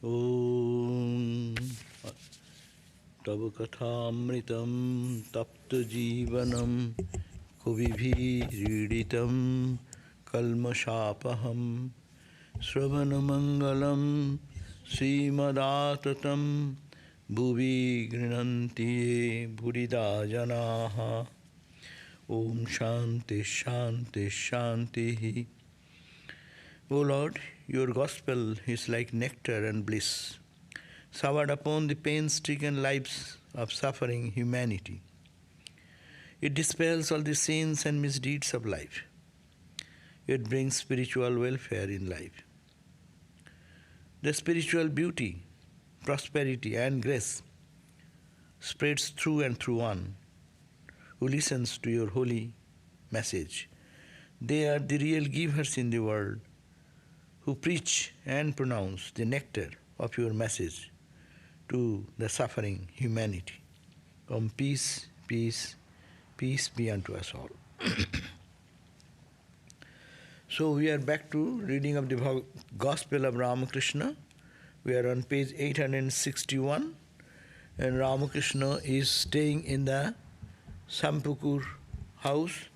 Om Tava Kathamritam Tapta Jivanam Kuvibhi Riditam Kalmashapaham Sravanamangalam Srimadaatatam Bhuvi Grinantiye Bhurida Janaha Om Shanti Shanti Shanti. O Lord, your gospel is like nectar and bliss, showered upon the pain-stricken lives of suffering humanity. It dispels all the sins and misdeeds of life. It brings spiritual welfare in life. The spiritual beauty, prosperity and grace spreads through and through one who listens to your holy message. They are the real givers in the world, who preach and pronounce the nectar of your message to the suffering humanity. Come, peace, peace, peace be unto us all. So we are back to reading of the Gospel of Ramakrishna. We are on page 861, and Ramakrishna is staying in the Sampukur house,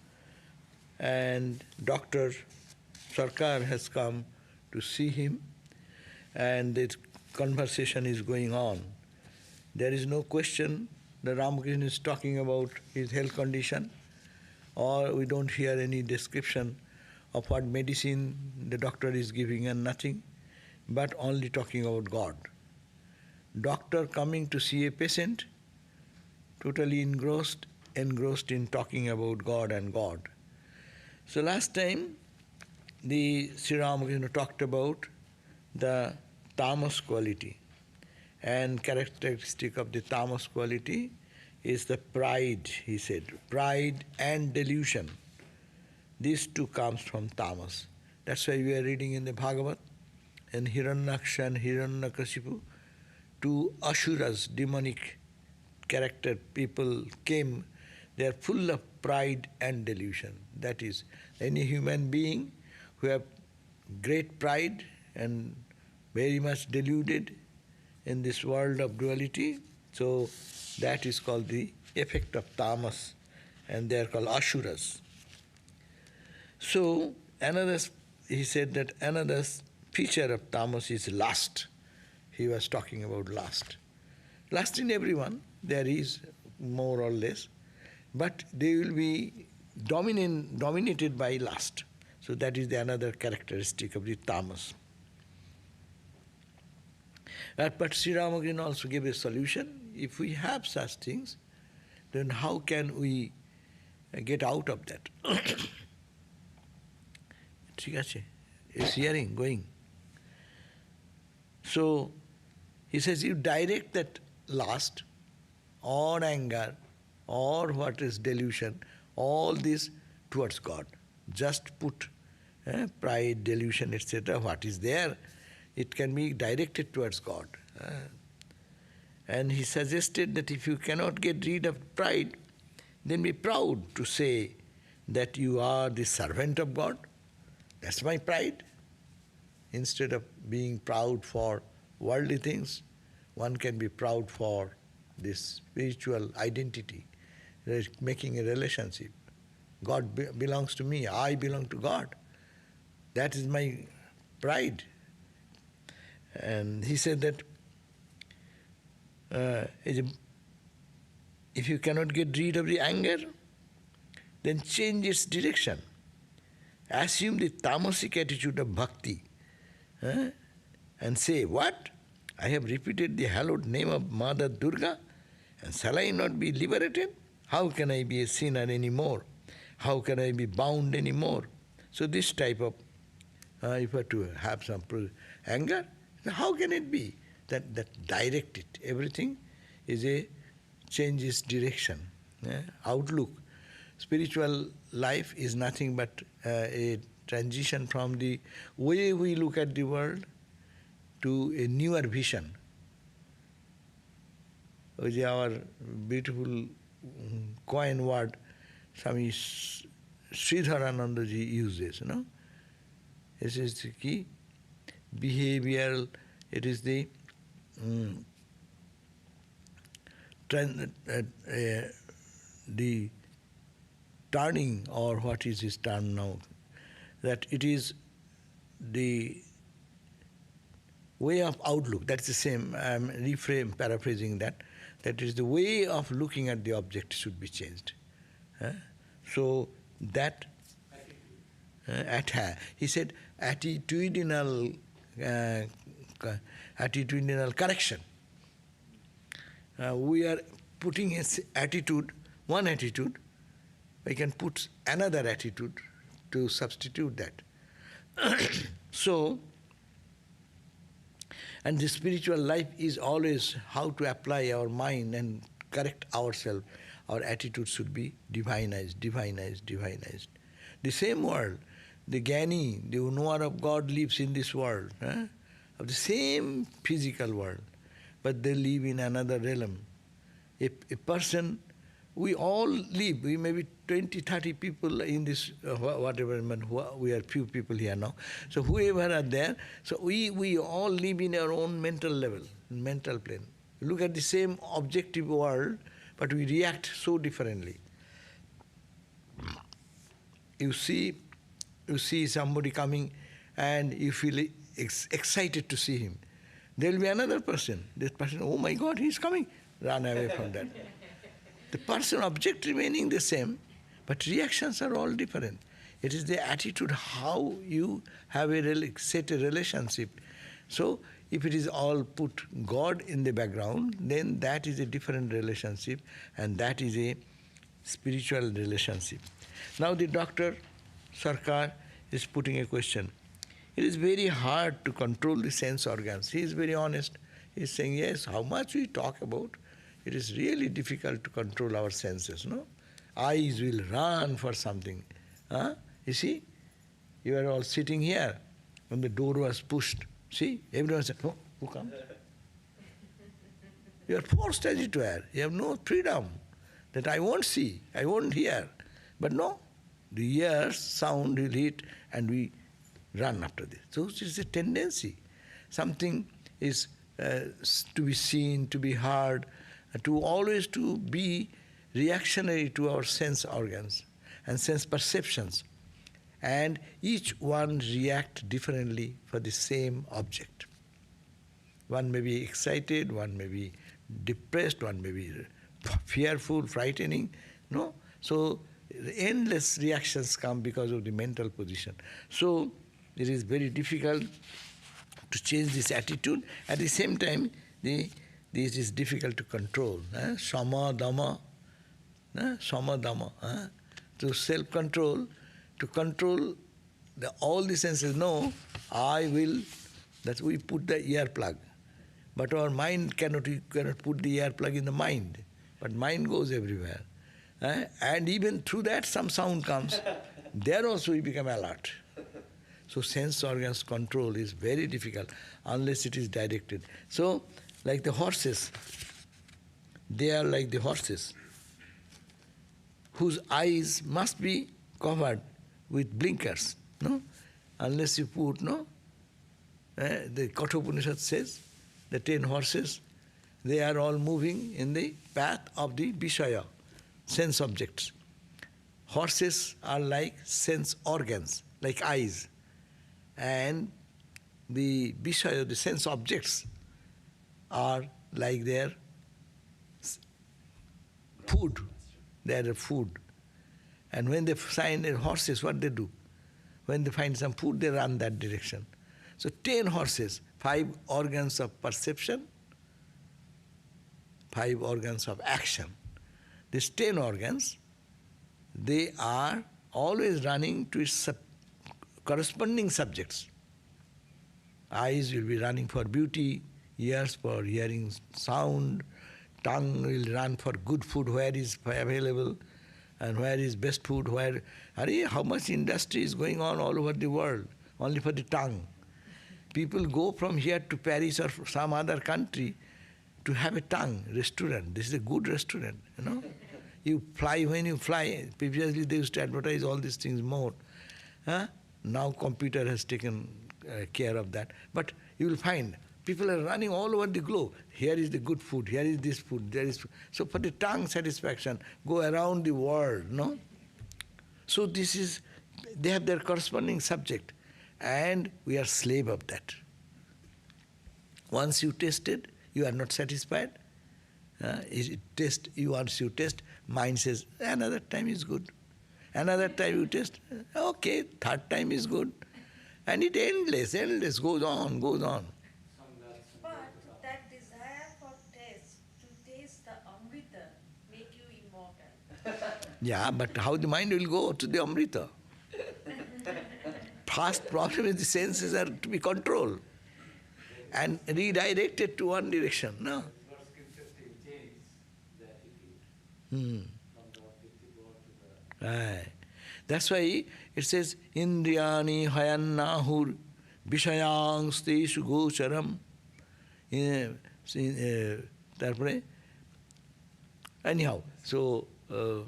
and Dr. Sarkar has come to see him, and the conversation is going on. There is no question that Ramakrishna is talking about his health condition, or we don't hear any description of what medicine the doctor is giving and nothing, but only talking about God. Doctor coming to see a patient, totally engrossed in talking about God and God. So last time, the Sri Ramakrishna talked about the tamas quality, and characteristic of the tamas quality is the pride, he said. Pride and delusion. These two comes from tamas. That's why we are reading in the Bhagavad, and Hiranyaksha and Hiranyakashipu, two asuras, demonic character people came. They are full of pride and delusion. That is, any human being who have great pride and very much deluded in this world of duality, so that is called the effect of tamas, and they are called asuras. So he said that another feature of tamas is lust. He was talking about lust. Lust in everyone, there is more or less, but they will be dominated by lust. So that is the another characteristic of the tamas. But Sri Ramakrishna also gave a solution. If we have such things, then how can we get out of that? Is hearing, going. So he says, you direct that lust or anger or what is delusion, all this towards God. Just put pride, delusion, etc., what is there, it can be directed towards God. And he suggested that if you cannot get rid of pride, then be proud to say that you are the servant of God. That's my pride. Instead of being proud for worldly things, one can be proud for this spiritual identity, making a relationship. God belongs to me, I belong to God. That is my pride. And he said that if you cannot get rid of the anger, then change its direction. Assume the tamasic attitude of bhakti and say, what? I have repeated the hallowed name of Mother Durga, and shall I not be liberated? How can I be a sinner anymore? How can I be bound anymore? So this type of, if you have to have some anger, how can it be? That direct it. Everything is a changes direction, outlook. Spiritual life is nothing but a transition from the way we look at the world to a newer vision. Which is our beautiful coin word Swami Sridharananda ji uses, This is the key. Behavioral It is the the turning, or what is his term now, that it is the way of outlook. That's the same, I'm paraphrasing that it is the way of looking at the object should be changed. So that, he said attitudinal correction. We are putting one attitude, we can put another attitude to substitute that. So, and the spiritual life is always how to apply our mind and correct ourselves. Our attitude should be divinized. The same world, the Jnani, the knower of God lives in this world, of the same physical world, but they live in another realm. A person, we all live, we may be 20, 30 people in this, whatever, we are few people here now. So whoever are there, so we all live in our own mental level, mental plane. Look at the same objective world, but we react so differently. You see somebody coming and you feel excited to see him. There will be another person. This person, oh my God, he's coming. Run away from that. The person object remaining the same, but reactions are all different. It is the attitude, how you have set a relationship. So if it is all put God in the background, then that is a different relationship, and that is a spiritual relationship. Now the Dr. Sarkar is putting a question. It is very hard to control the sense organs. He is very honest. He is saying, yes, how much we talk about, it is really difficult to control our senses, no? Eyes will run for something. You see, you are all sitting here. When the door was pushed, see, everyone said, oh, who comes? You are forced as it were. You have no freedom. That I won't see, I won't hear. But no, the ears, sound will hit, and we run after this. So it is a tendency. Something is to be seen, to be heard, to always to be reactionary to our sense organs and sense perceptions. And each one react differently for the same object. One may be excited, one may be depressed, one may be fearful, frightening, no? So endless reactions come because of the mental position. So it is very difficult to change this attitude. At the same time, this is difficult to control. Sama, Dhamma, to self-control, to control all the senses. No, I will, that we put the earplug. But our mind cannot put the earplug in the mind. But mind goes everywhere. And even through that some sound comes. There also we become alert. So sense organs control is very difficult unless it is directed. So, like the horses, they are like the horses whose eyes must be covered with blinkers, no? Unless you put, no? The Kathopanishad says, the 10 horses, they are all moving in the path of the Vishaya, sense objects. Horses are like sense organs, like eyes. And the Vishaya, the sense objects, are like their food. They are food. And when they find horses, what they do? When they find some food, they run that direction. So 10 horses, 5 organs of perception, 5 organs of action. These 10 organs, they are always running to its corresponding subjects. Eyes will be running for beauty, ears for hearing sound, tongue will run for good food where is available, and where is best food, where, how much industry is going on all over the world, only for the tongue. People go from here to Paris or some other country to have a tongue restaurant. This is a good restaurant, you know. You fly when you fly. Previously they used to advertise all these things more. Now computer has taken care of that. But you will find People are running all over the globe. Here is the good food, here is this food, there is food. So for the tongue satisfaction, go around the world, no? So this is, they have their corresponding subject, and we are slave of that. Once you tasted, you are not satisfied. Once you taste, mind says, another time is good. Another time you taste, okay, third time is good. And it endless, goes on. But that desire for taste, to taste the Amrita, make you immortal. Yeah, but how the mind will go to the Amrita? First problem is the senses are to be controlled and redirected to one direction, no? Right. That's why it says, Indriyani hayannahur vishayang steshu gocharam. Anyhow, so the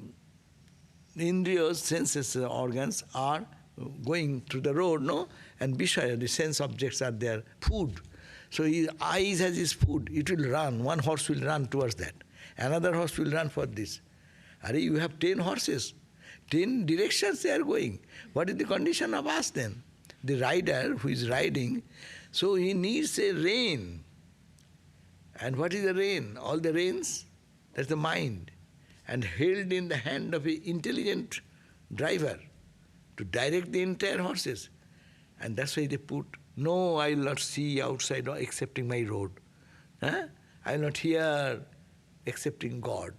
indriyas, senses, organs are going through the road, no? And vishaya, the sense objects are there, food. So his eyes has his food, it will run, one horse will run towards that. Another horse will run for this. You have 10 horses, 10 directions they are going. What is the condition of us then? The rider who is riding, so he needs a rein. And what is the rein? All the reins, that's the mind. And held in the hand of an intelligent driver to direct the entire horses. And that's why they put, no, I will not see outside excepting my road. I will not hear excepting God.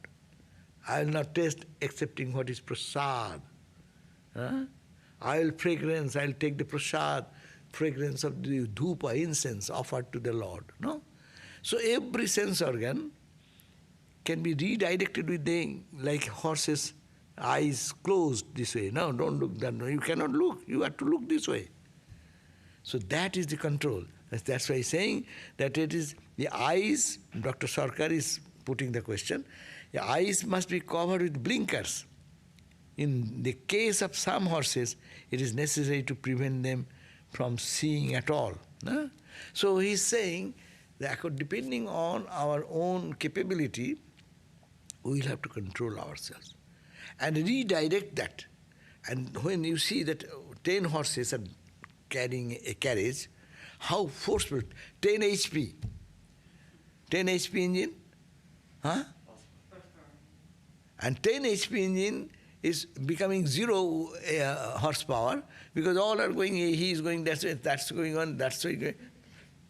I will not taste excepting what is prasad. I will fragrance, I will take the prasad, fragrance of the dhupa, incense offered to the Lord. No? So every sense organ can be redirected with the, like horses, eyes closed this way. No, don't look that way. You cannot look. You have to look this way. So that is the control. That's why he's saying that it is the eyes, Dr. Sarkar is putting the question, the eyes must be covered with blinkers. In the case of some horses, it is necessary to prevent them from seeing at all. No? So he's saying that depending on our own capability, we will have to control ourselves and redirect that. And when you see that 10 horses are carrying a carriage, how forceful, 10 HP. 10 HP engine, and 10 HP engine is becoming 0 horsepower because all are going, he is going that way, that's going on, that's going.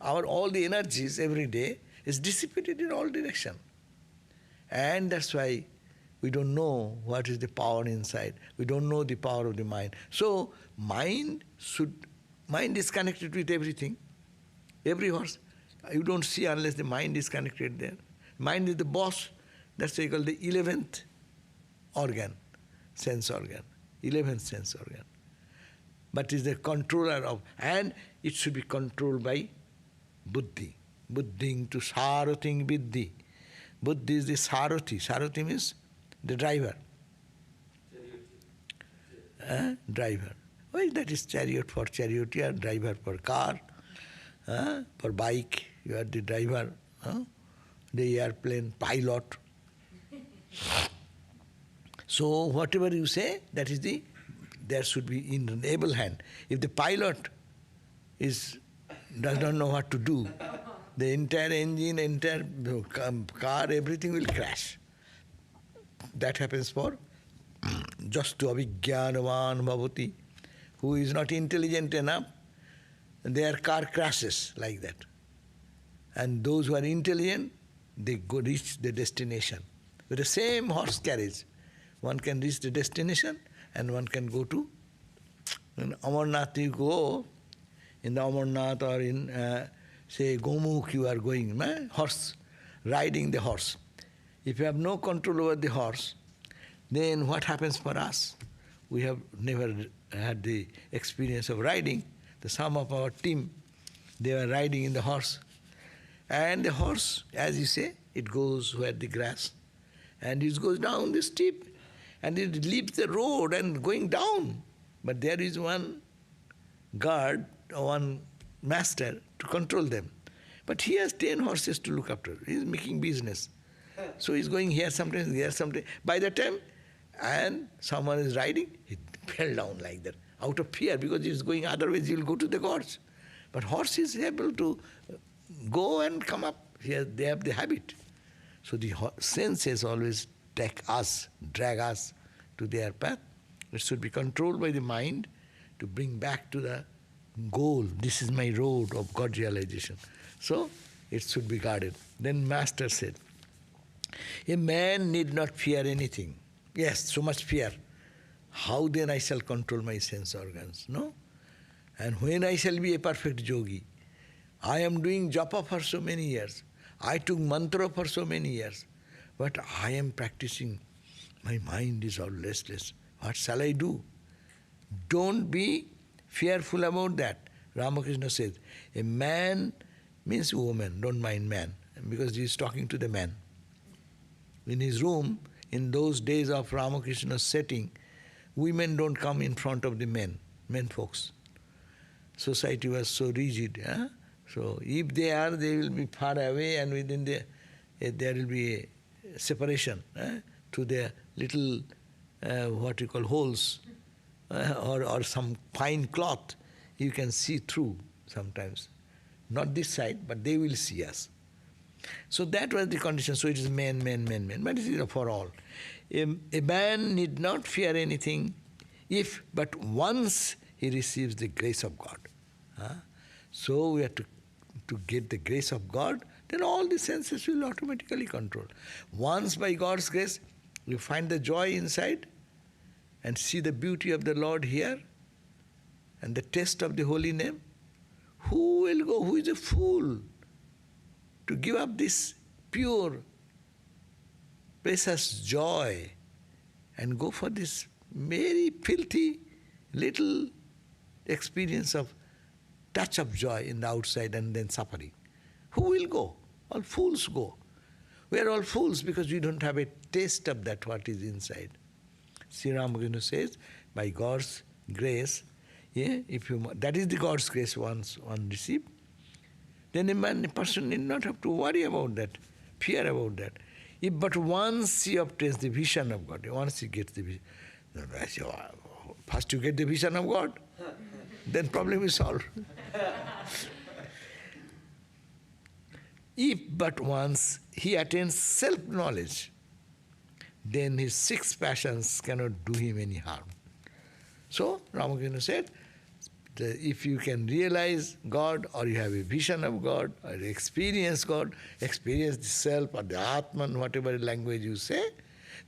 All the energies every day is dissipated in all direction. And that's why we don't know what is the power inside. We don't know the power of the mind. So mind is connected with everything. Every horse. You don't see unless the mind is connected there. Mind is the boss. That's why you call the 11th organ, sense organ. 11th sense organ. But is the controller of, and it should be controlled by buddhi. Buddhing to sarathing viddhi. Buddhi is the sarathi. Sarathi means the driver. Driver. Well, that is chariot for charioteer, driver for car, for bike, you are the driver, the airplane, pilot. So whatever you say, that is there should be in an able hand. If the pilot does not know what to do, the entire engine, entire car, everything will crash. That happens for just to avijnanavan bhavati, who is not intelligent enough, their car crashes like that. And those who are intelligent, they reach the destination. With the same horse carriage, one can reach the destination and one can go to, in Amarnath you go, in the Amarnath or in, say, Gomukh you are going, horse, riding the horse. If you have no control over the horse, then what happens for us? We have never had the experience of riding. Some of our team, they were riding in the horse. And the horse, as you say, it goes where the grass. And it goes down the steep. And it leaves the road and going down. But there is one guard, one master to control them. But he has 10 horses to look after. He's making business. So he's going here sometimes, there sometimes. By the time, and someone is riding, he fell down like that, out of fear, because he's going, otherwise he'll go to the gods. But horse is able to go and come up. They have the habit. So the senses always drag us to their path. It should be controlled by the mind to bring back to the goal. This is my road of God realization. So it should be guarded. Then Master said, a man need not fear anything. Yes, so much fear. How then I shall control my sense organs? No? And when I shall be a perfect yogi? I am doing japa for so many years. I took mantra for so many years. But I am practicing. My mind is all restless. What shall I do? Don't be fearful about that. Ramakrishna says, a man means woman, don't mind man, because he is talking to the man. In his room, in those days of Ramakrishna's setting, women don't come in front of the men folks. Society was so rigid. So if they are, they will be far away, and within there will be a separation to their little, what you call, holes, or some fine cloth you can see through sometimes. Not this side, but they will see us. So that was the condition. So it is men, but it is for all. A man need not fear anything if but once he receives the grace of God. So we have to get the grace of God, then all the senses will automatically control. Once by God's grace, you find the joy inside and see the beauty of the Lord here and the taste of the holy name. Who will go? Who is a fool to give up this pure, precious joy and go for this very filthy little experience of touch of joy in the outside and then suffering? Who will go? All fools go. We are all fools because we don't have a taste of that what is inside. Sri Ramakrishna says, by God's grace, that is the God's grace once one receives, then a person need not have to worry about that, fear about that. If but once he obtains the vision of God, once he gets the vision, first you get the vision of God, then problem is solved. If but once he attains self-knowledge, then his 6 passions cannot do him any harm. So, Ramakrishna said, if you can realize God, or you have a vision of God, or experience God, experience the self or the Atman, whatever language you say,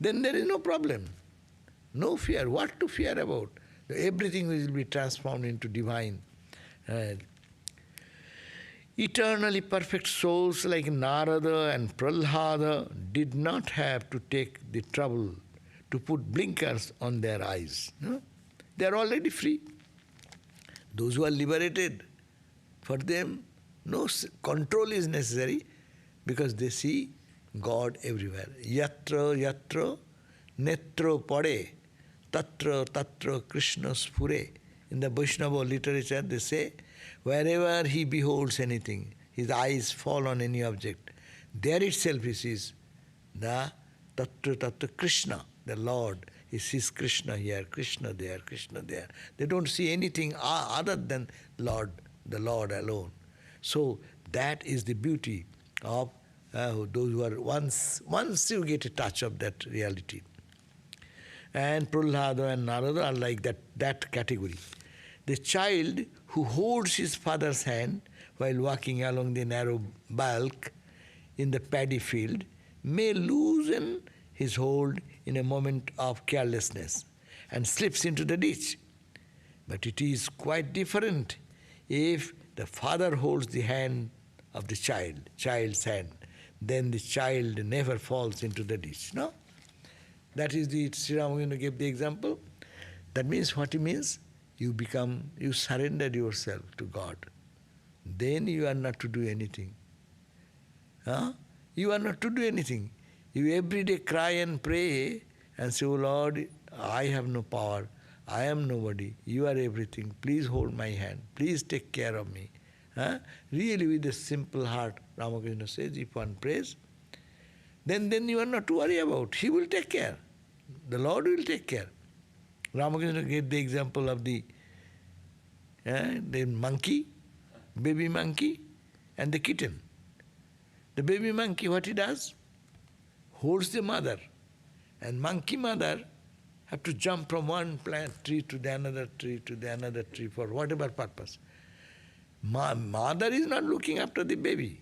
then there is no problem. No fear. What to fear about? Everything will be transformed into divine. Eternally perfect souls like Narada and Prahlada did not have to take the trouble to put blinkers on their eyes. No? They are already free. Those who are liberated, for them no control is necessary because they see God everywhere. Yatra yatra netro pade tatra tatra Krishna spure. In the Vaishnava literature they say, wherever he beholds anything, his eyes fall on any object, there itself he sees the tatra tatra Krishna, the Lord. He sees Krishna here, Krishna there, Krishna there. They don't see anything other than Lord, the Lord alone. So that is the beauty of those who are once you get a touch of that reality. And Prahlada and Narada are like that category. The child who holds his father's hand while walking along the narrow balk in the paddy field may loosen his hold in a moment of carelessness and slips into the ditch. But it is quite different if the father holds the hand of the child's hand, then the child never falls into the ditch. No? That is the Sri Ramakrishna gave the example. That means what it means? You surrender yourself to God. Then you are not to do anything. You are not to do anything. You every day cry and pray and say, oh Lord, I have no power. I am nobody. You are everything. Please hold my hand. Please take care of me. Really with a simple heart, Ramakrishna says, if one prays, then you are not to worry about. He will take care. The Lord will take care. Ramakrishna gave the example of the monkey, baby monkey, and the kitten. The baby monkey, what he does? Holds the mother. And monkey mother have to jump from one tree to the another tree to the another tree for whatever purpose. Mother is not looking after the baby.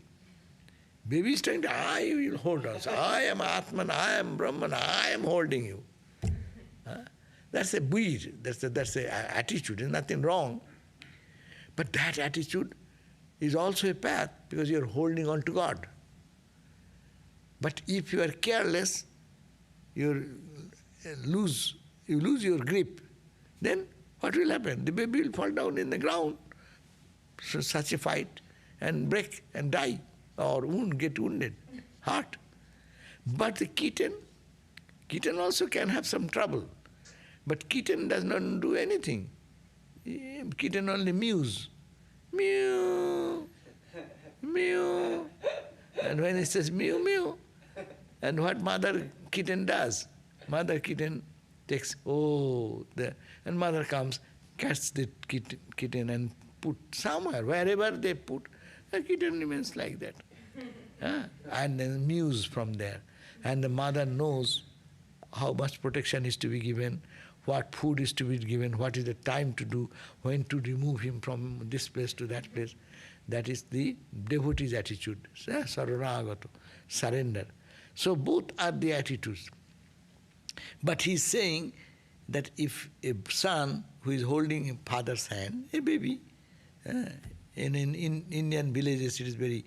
Baby is trying to, I will hold on. So, I am Atman, I am Brahman, I am holding you. That's a weed, that's a attitude, there's nothing wrong. But that attitude is also a path because you are holding on to God. But if you are careless, you lose your grip, then what will happen? The baby will fall down in the ground, so such a fight, and break and die, or get wounded, hurt. But the kitten also can have some trouble. But kitten does not do anything. Kitten only mews. Mew, mew. And when it says mew, mew, and what mother kitten does? Mother kitten takes, and mother comes, catches the kitten and put somewhere, wherever they put, the kitten remains like that. And then mews from there. And the mother knows how much protection is to be given, what food is to be given, what is the time to do, when to remove him from this place to that place. That is the devotee's attitude. Sarvadevananda, surrender. So both are the attitudes. But he is saying that if a son who is holding a father's hand, a baby, in Indian villages it is very,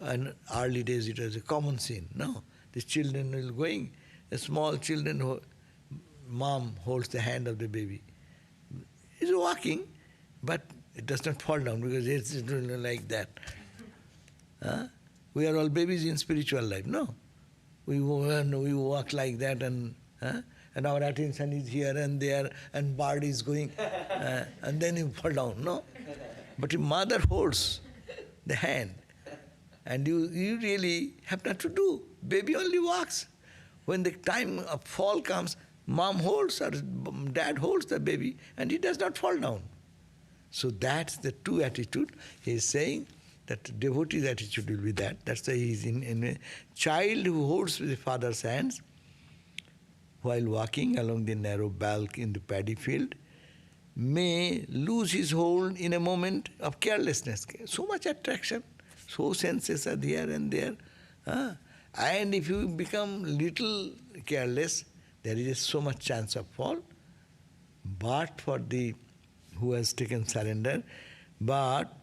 in early days it was a common scene. No, the children will going, the small children, mom holds the hand of the baby. He's walking, but it does not fall down because it's like that. We are all babies in spiritual life, no? We walk like that and our attention is here and there and bird is going and then you fall down, no? But your mother holds the hand and you really have nothing to do. Baby only walks. When the time of fall comes, mom holds or dad holds the baby and he does not fall down. So that's the true attitude. He is saying that devotee's attitude will be that. That's why he is in a child who holds the father's hands while walking along the narrow balk in the paddy field may lose his hold in a moment of carelessness. So much attraction, so senses are there and there. And if you become little careless, there is so much chance of fall. But for the who has taken surrender, but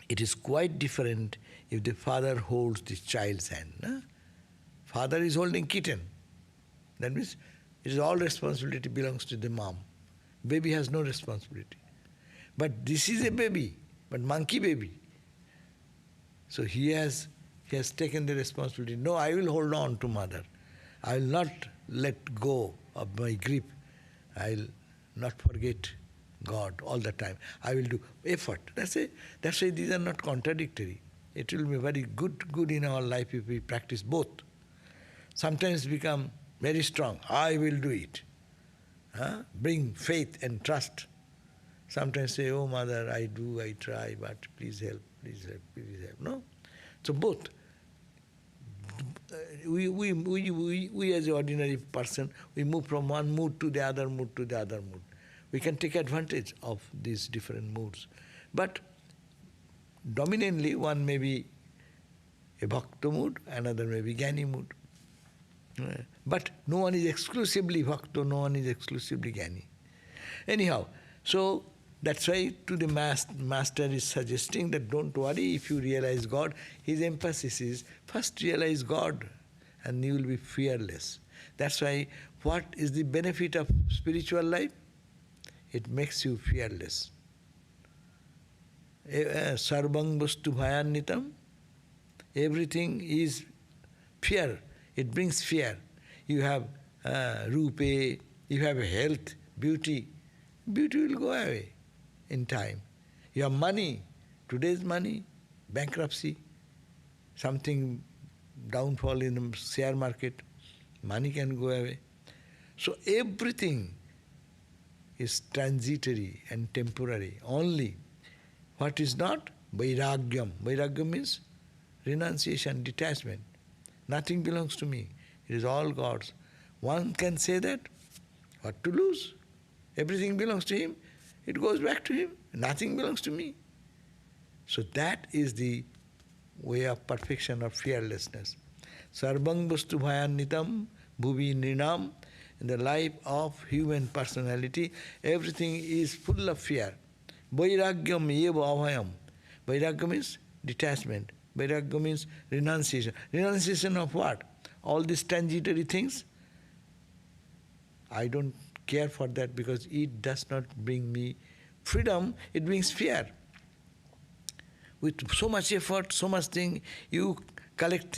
it is quite different if the father holds the child's hand. Father is holding kitten. That means it is all responsibility belongs to the mom. Baby has no responsibility. But this is a baby, but monkey baby. So he has taken the responsibility. No, I will hold on to mother. I will not let go of my grip. I will not forget God all the time. I will do effort. That's why these are not contradictory. It will be very good in our life if we practice both. Sometimes become very strong. I will do it. Bring faith and trust. Sometimes say, oh mother, I try, but please help, please help, please help. No? So both. We as an ordinary person, we move from one mood to the other mood to the other mood. We can take advantage of these different moods. But dominantly one may be a bhakta mood, another may be jnani mood. But no one is exclusively bhakta, no one is exclusively jnani. Anyhow, so that's why to the master is suggesting that don't worry if you realize God. His emphasis is first realize God and you will be fearless. That's why what is the benefit of spiritual life? It makes you fearless. Sarvang vastu bhayannitam. Everything is fear. It brings fear. You have rupe, you have health, beauty. Beauty will go away in time. You have money, Today's money, bankruptcy, something downfall in the share market, money can go away. So everything is transitory and temporary. Only what is not? Vairagyam. Vairagyam means renunciation, detachment. Nothing belongs to me. It is all God's. One can say that. What to lose? Everything belongs to Him. It goes back to Him. Nothing belongs to me. So that is the way of perfection of fearlessness. Sarvang vastu bhayannitam bhuvi nrinam. In the life of human personality, everything is full of fear. Vairagyam eva abhayam. Vairagya means detachment. Vairagya means renunciation. Renunciation of what? All these transitory things. I don't care for that because it does not bring me freedom, it brings fear. With so much effort, so much thing, you collect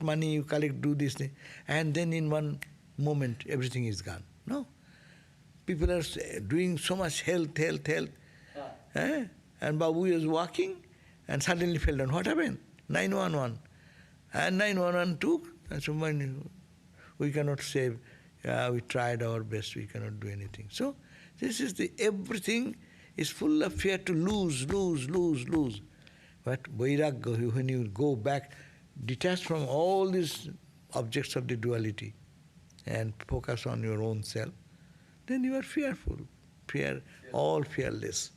money, you do this thing, and then in one moment everything is gone. No. People are doing so much health. And Babu is walking and suddenly fell down. What happened? 911. And 911 took, and so we cannot save. We tried our best, we cannot do anything. So this is everything is full of fear to lose. But vairagya, when you go back, detached from all these objects of the duality and focus on your own self, then you are fearful. All fearless.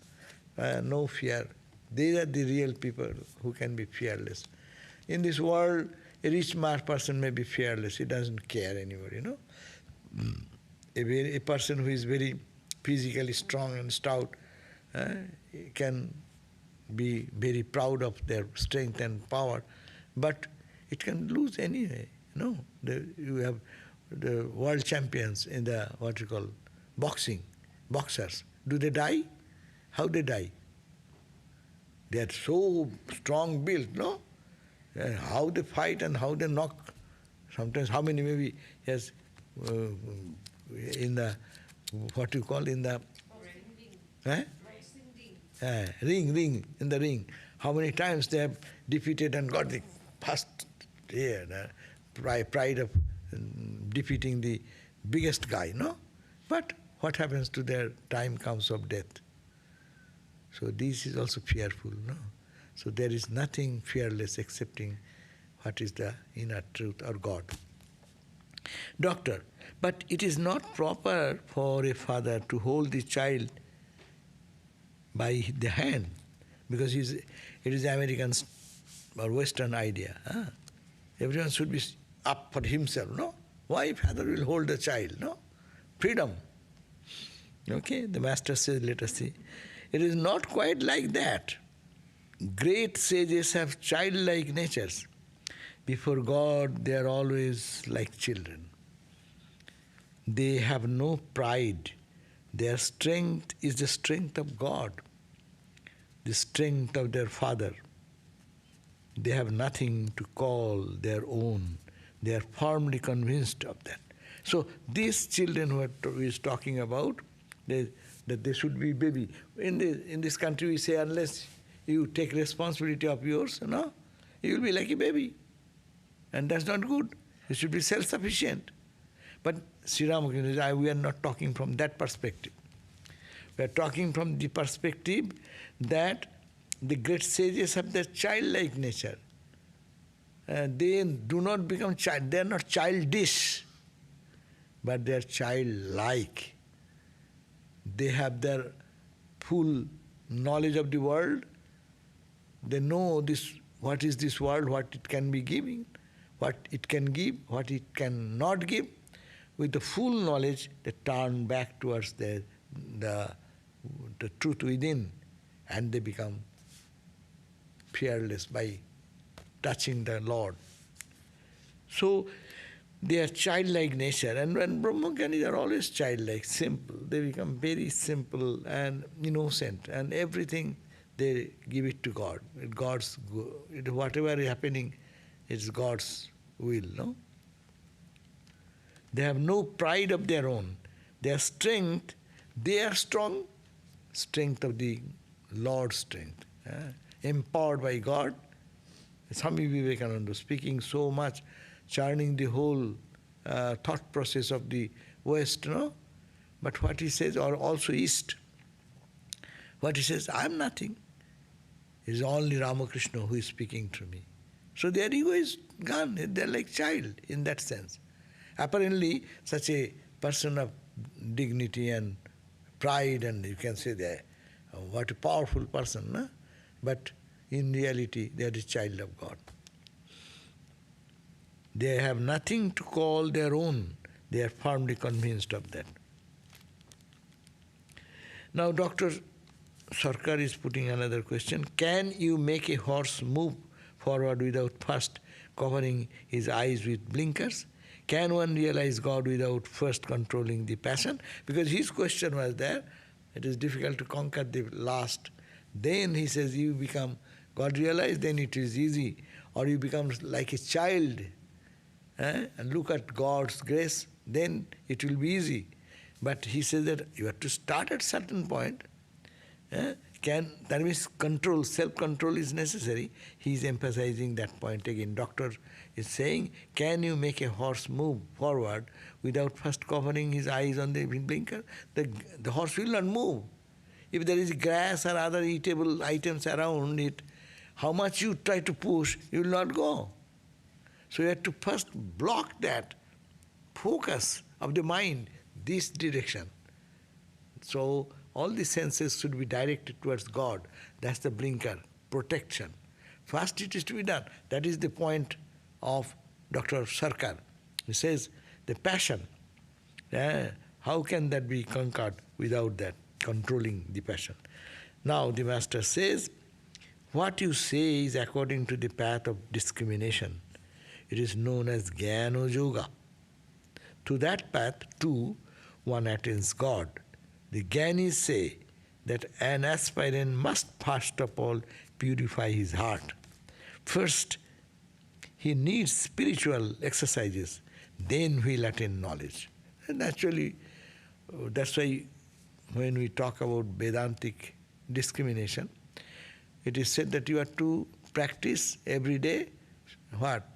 No fear. They are the real people who can be fearless. In this world, a rich person may be fearless. He doesn't care anymore, A person who is very physically strong and stout can be very proud of their strength and power, but it can lose anyway. You have the world champions in the boxers. Do they die? How they die? They are so strong built, no? How they fight and how they knock. Sometimes how many maybe has in the ring, in the ring. How many times they have defeated and got the first pride of defeating the biggest guy, no? But what happens to their time comes of death? So this is also fearful, no? So there is nothing fearless excepting what is the inner truth or God. Doctor, but it is not proper for a father to hold the child by the hand, because it is American or Western idea. Everyone should be up for himself, no? Why father will hold the child, no? Freedom. Okay, the master says, let us see. It is not quite like that. Great sages have childlike natures. Before God, they are always like children. They have no pride. Their strength is the strength of God, the strength of their Father. They have nothing to call their own. They are firmly convinced of that. So these children who is talking about, that they should be baby. In this country we say, unless you take responsibility of yours, you will be like a baby. And that's not good. You should be self-sufficient. But Sri Ramakrishna, we are not talking from that perspective. We are talking from the perspective that the great sages have their childlike nature. They do not become child. They are not childish, but they are childlike. They have their full knowledge of the world. They know what is this world, what it can be giving, what it can give, what it cannot give. With the full knowledge, they turn back towards the truth within, and they become fearless by touching the Lord. So they are childlike nature, and when Brahmagyani are always childlike, simple. They become very simple and innocent, and everything they give it to God. Whatever is happening, it's God's will, no? They have no pride of their own. Their strength, they are strong, strength of the Lord's strength. empowered by God. Swami Vivekananda speaking so much, churning the whole thought process of the West, no? But what he says, or also East, what he says, I am nothing. It is only Ramakrishna who is speaking to me. So their ego is gone. They are like child in that sense. Apparently, such a person of dignity and pride, and you can say that, what a powerful person, no? But in reality, they are the child of God. They have nothing to call their own. They are firmly convinced of that. Now, Dr. Sarkar is putting another question. Can you make a horse move forward without first covering his eyes with blinkers? Can one realize God without first controlling the passion? Because his question was there, it is difficult to conquer the last. Then he says, you become God realized, then it is easy. Or you become like a child, and look at God's grace, then it will be easy. But he says that you have to start at certain point. That means control, self-control is necessary. He is emphasizing that point again. Doctor is saying, can you make a horse move forward without first covering his eyes on the blinker? The horse will not move. If there is grass or other eatable items around it, how much you try to push, you will not go. So you have to first block that focus of the mind, this direction. So all the senses should be directed towards God. That's the blinker, protection. First it is to be done. That is the point of Dr. Sarkar. He says, the passion, how can that be conquered without that, controlling the passion? Now the Master says, what you say is according to the path of discrimination. It is known as Jnana Yoga. To that path, too, one attains God. The Jnanis say that an aspirant must first of all purify his heart. First, he needs spiritual exercises, then he will attain knowledge. And actually, that's why when we talk about Vedantic discrimination, it is said that you have to practice every day what?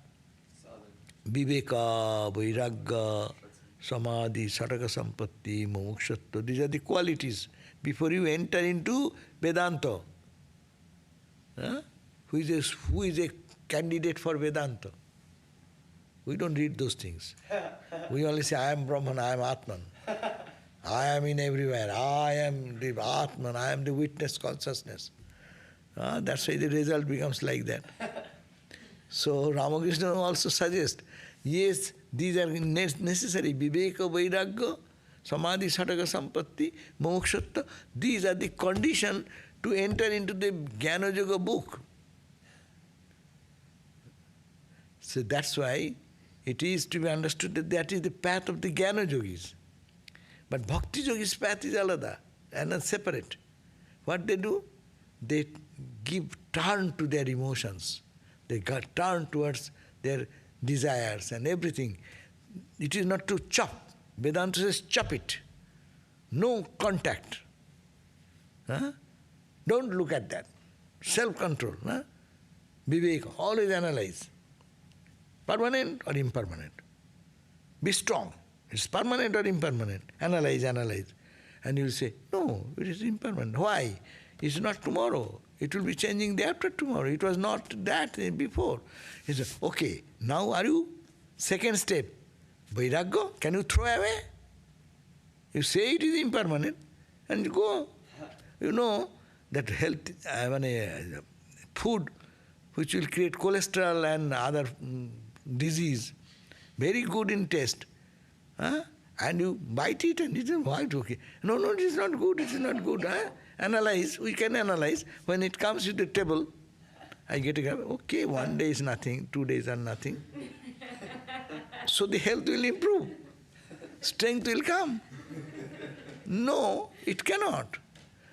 Viveka, Vairagya, Samadhi, Sataka Sampatti, Mokshatva. These are the qualities before you enter into Vedanta. Who is a candidate for Vedanta? We don't read those things. We only say, I am Brahman, I am Atman. I am in everywhere. I am the Atman, I am the witness consciousness. That's why the result becomes like that. So Ramakrishna also suggests, yes, these are necessary. Viveka, Vairagya, Samadhi, Sataka Sampatti, Mokshatva. These are the condition to enter into the Jnana Yoga book. So that's why it is to be understood that that is the path of the Jnana Yogis. But Bhakti Yogis' path is alada and separate. What they do? They give turn to their emotions. They turn towards their desires and everything. It is not to chop. Vedanta says chop it. No contact. Don't look at that. Self-control. Viveka, always analyze. Permanent or impermanent. Be strong. It's permanent or impermanent. Analyze. And you will say, no, it is impermanent. Why? It's not tomorrow. It will be changing day after tomorrow. It was not that before. He said, okay, now are you? Second step, Vairagya, can you throw away? You say it is impermanent and you go. You know that health, food which will create cholesterol and other disease, very good in taste. And you bite it and it is white, okay. No, it is not good, it is not good. Analyze, we can analyze. When it comes to the table, I get a okay, 1 day is nothing, 2 days are nothing. So the health will improve. Strength will come. No, it cannot.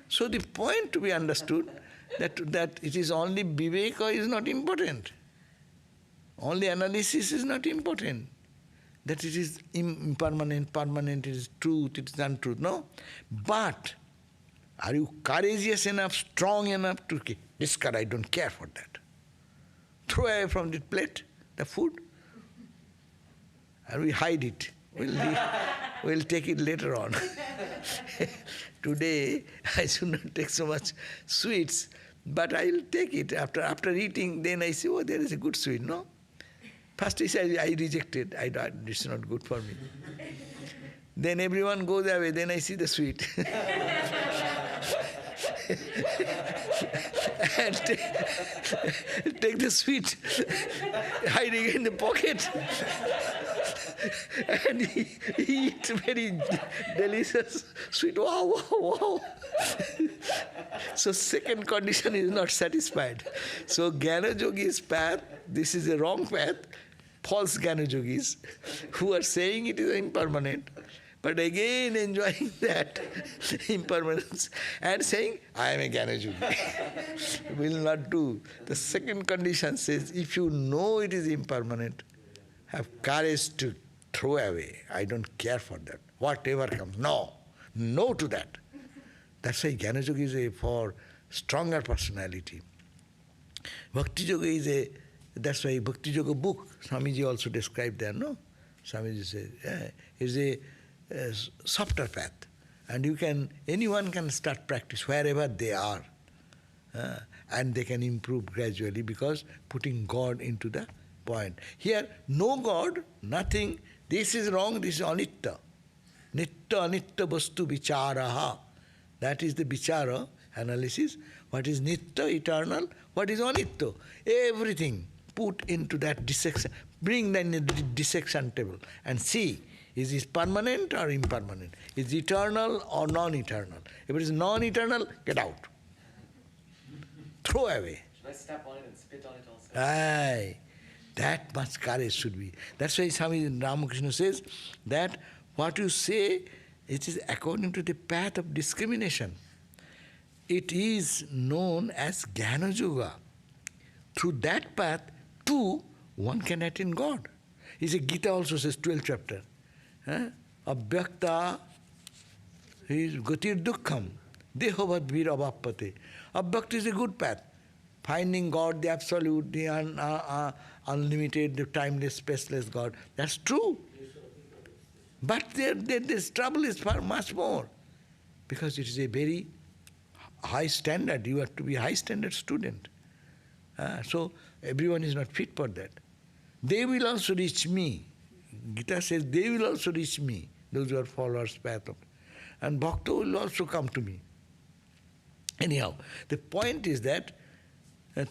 So the point to be understood that it is only viveka is not important. Only analysis is not important. That it is impermanent, permanent, it is truth, it is untruth. No. But Are you courageous enough, strong enough to discard? I don't care for that. Throw away from the plate the food, and we hide it. We'll take it later on. Today, I should not take so much sweets, but I'll take it. After eating, then I say, oh, there is a good sweet, no? First I rejected. It's not good for me. Then everyone goes away, then I see the sweet. And take the sweet, hiding in the pocket. And he eat very delicious sweet. Wow, wow, wow. So second condition is not satisfied. So Jnana Yogi's path, this is a wrong path. False Jnana Yogis who are saying it is impermanent, but again enjoying that impermanence and saying, I am a Jnana Yogi. Will not do. The second condition says, if you know it is impermanent, have courage to throw away. I don't care for that. Whatever comes, no. No to that. That's why Jnana Yoga is for stronger personality. Bhakti Yoga that's why Bhakti Yoga book, Swamiji also described there, no? Swamiji says, is a softer path. And anyone can start practice wherever they are. And they can improve gradually because putting God into the point. Here, no God, nothing. This is wrong, this is anitta. Nitta anitta vastu vicharaha. That is the vichara analysis. What is nitta, eternal? What is anitta? Everything put into that dissection. Bring them in the dissection table and see, is it permanent or impermanent? Is it eternal or non-eternal? If it is non-eternal, get out. Throw away. Should I step on it and spit on it also? Aye. That much courage should be. That's why Swami Ramakrishna says that what you say, it is according to the path of discrimination. It is known as Jnana Yoga. Through that path, too, one can attain God. He says, Gita also says, 12th chapter. Abhyakta is gatir dukkham, dehovad vir avappate. Abhyakta is a good path. Finding God, the absolute, the unlimited, the timeless, spaceless God. That's true. But this trouble is far much more. Because it is a very high standard. You have to be a high standard student. So everyone is not fit for that. They will also reach me. Gita says, they will also reach me, those who are followers path of. And Bhakta will also come to me. Anyhow, the point is that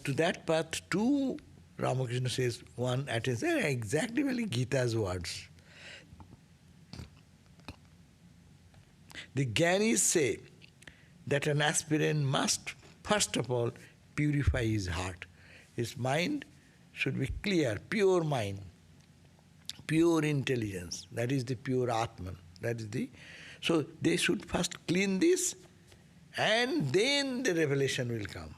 to that path too, Ramakrishna says, one attains exactly well Gita's words. The Jnanis say that an aspirant must, first of all, purify his heart. His mind should be clear, pure mind, pure intelligence. That is the pure Atman. So they should first clean this, and then the revelation will come.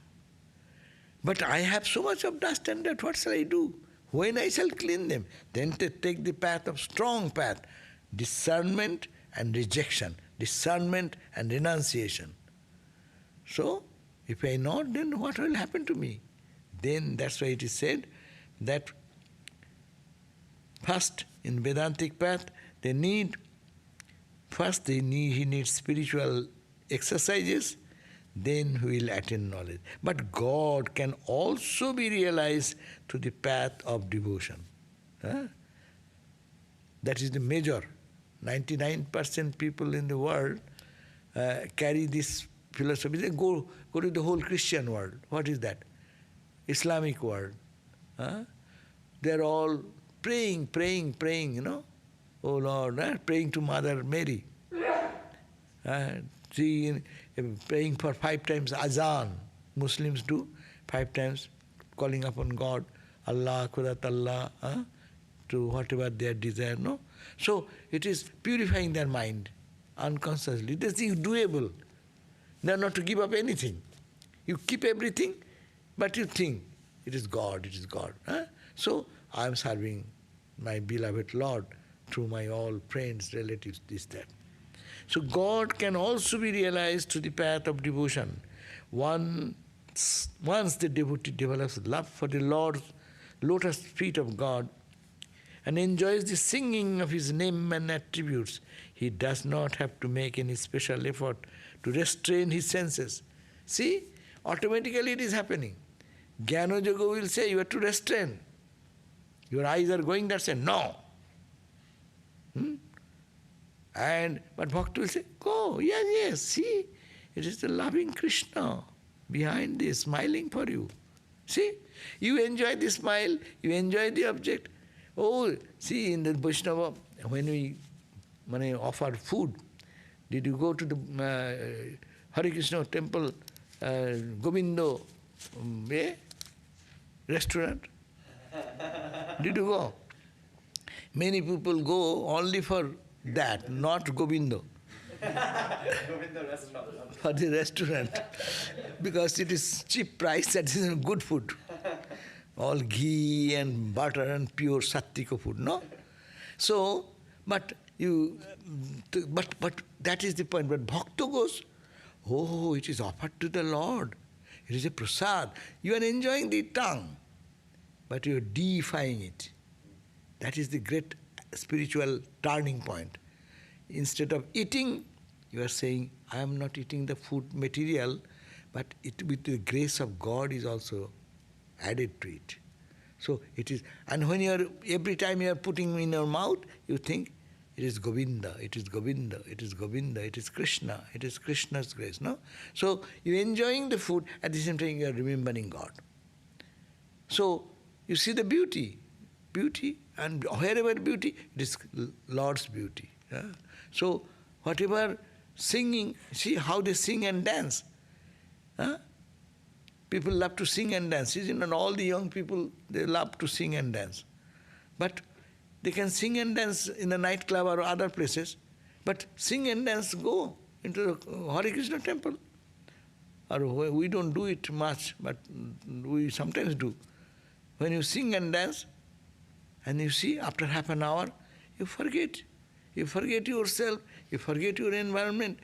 But I have so much of dust and dirt, what shall I do? When I shall clean them? Then they take the path of strong path, discernment and rejection, discernment and renunciation. So, if I not, then what will happen to me? Then that's why it is said that first in Vedantic path, he needs spiritual exercises, then he will attain knowledge. But God can also be realized through the path of devotion. That is the major. 99% people in the world carry this philosophy. They go to the whole Christian world. What is that? Islamic world. They're all praying, Oh Lord, praying to Mother Mary. Praying for 5 times azan. Muslims do 5 times, calling upon God, Allah, Qudat Allah, to whatever their desire, no? So it is purifying their mind unconsciously. This is doable. They are not to give up anything. You keep everything, but you think, it is God, it is God. So I am serving my beloved Lord through my all friends, relatives, this, that. So God can also be realized through the path of devotion. Once the devotee develops love for the Lord's lotus feet of God and enjoys the singing of His name and attributes, he does not have to make any special effort to restrain his senses. See, automatically it is happening. Jnana Yoga will say you have to restrain. Your eyes are going there, say no. But Bhakti will say, go, yes, see, it is the loving Krishna behind this, smiling for you. See, you enjoy the smile, you enjoy the object. Oh, see, in the Vaishnava, when we offer food, did you go to the Hare Krishna temple, Govindo restaurant? Did you go? Many people go only for that, not Govindo. Govinda restaurant. For the restaurant. Because it is cheap price, that is good food. All ghee and butter and pure sattvika food, no? So, but that is the point. But Bhakta goes, oh, it is offered to the Lord. It is a prasad. You are enjoying the tongue, but you are deifying it. That is the great spiritual turning point. Instead of eating, you are saying, I am not eating the food material, but it with the grace of God is also added to it. So it is, and when you are, every time you are putting in your mouth, you think, it is Govinda, it is Govinda, it is Govinda, it is Krishna, it is Krishna's grace, no? So you are enjoying the food, at the same time you are remembering God. So you see the beauty, and wherever beauty, it is Lord's beauty. Yeah? So whatever singing, see how they sing and dance. Huh? People love to sing and dance. Isn't it? All the young people, they love to sing and dance. But they can sing and dance in a nightclub or other places, but sing and dance go into the Hare Krishna temple. Or we don't do it much, but we sometimes do. When you sing and dance, and you see after half an hour, you forget. You forget yourself, you forget your environment.